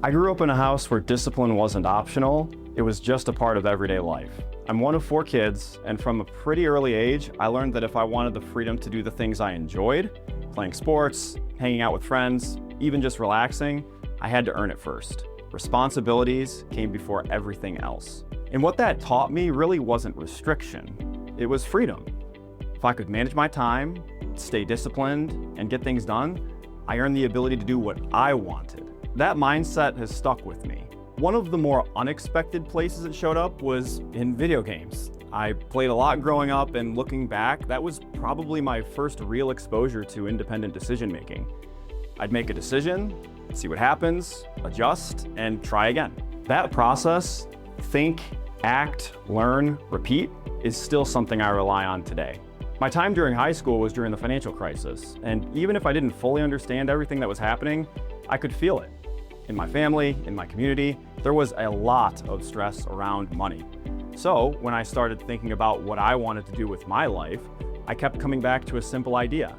I grew up in a house where discipline wasn't optional, it was just a part of everyday life. I'm one of 4 kids, and from a pretty early age, I learned that if I wanted the freedom to do the things I enjoyed, playing sports, hanging out with friends, even just relaxing, I had to earn it first. Responsibilities came before everything else. And what that taught me really wasn't restriction, it was freedom. If I could manage my time, stay disciplined, and get things done, I earned the ability to do what I wanted. That mindset has stuck with me. One of the more unexpected places it showed up was in video games. I played a lot growing up, and looking back, that was probably my first real exposure to independent decision making. I'd make a decision, see what happens, adjust, and try again. That process, think, act, learn, repeat, is still something I rely on today. My time during high school was during the financial crisis, and even if I didn't fully understand everything that was happening, I could feel it. In my family, in my community, there was a lot of stress around money. So when I started thinking about what I wanted to do with my life, I kept coming back to a simple idea.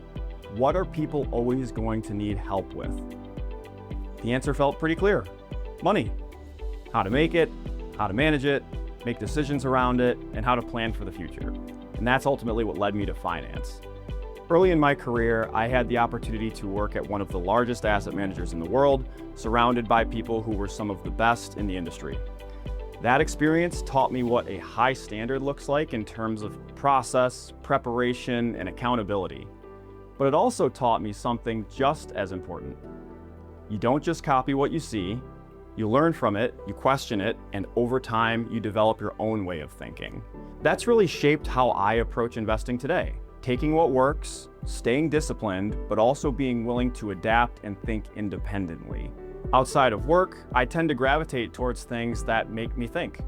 What are people always going to need help with? The answer felt pretty clear. Money. How to make it, how to manage it, make decisions around it, and how to plan for the future. And that's ultimately what led me to finance. Early in my career, I had the opportunity to work at one of the largest asset managers in the world, surrounded by people who were some of the best in the industry. That experience taught me what a high standard looks like in terms of process, preparation, and accountability. But it also taught me something just as important. You don't just copy what you see, you learn from it, you question it, and over time, you develop your own way of thinking. That's really shaped how I approach investing today. Taking what works, staying disciplined, but also being willing to adapt and think independently. Outside of work, I tend to gravitate towards things that make me think.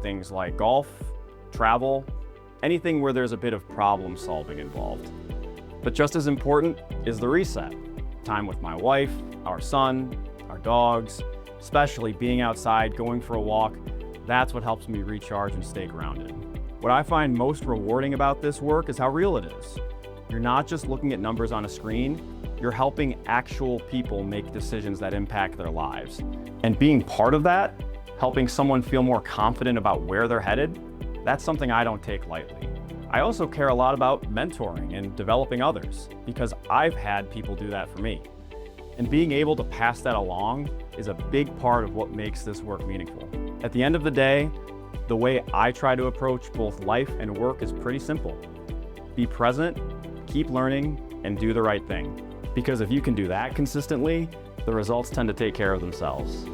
Things like golf, travel, anything where there's a bit of problem solving involved. But just as important is the reset. Time with my wife, our son, our dogs, especially being outside, going for a walk, that's what helps me recharge and stay grounded. What I find most rewarding about this work is how real it is. You're not just looking at numbers on a screen, you're helping actual people make decisions that impact their lives. And being part of that, helping someone feel more confident about where they're headed, that's something I don't take lightly. I also care a lot about mentoring and developing others, because I've had people do that for me. And being able to pass that along is a big part of what makes this work meaningful. At the end of the day, the way I try to approach both life and work is pretty simple. Be present, keep learning, and do the right thing. Because if you can do that consistently, the results tend to take care of themselves.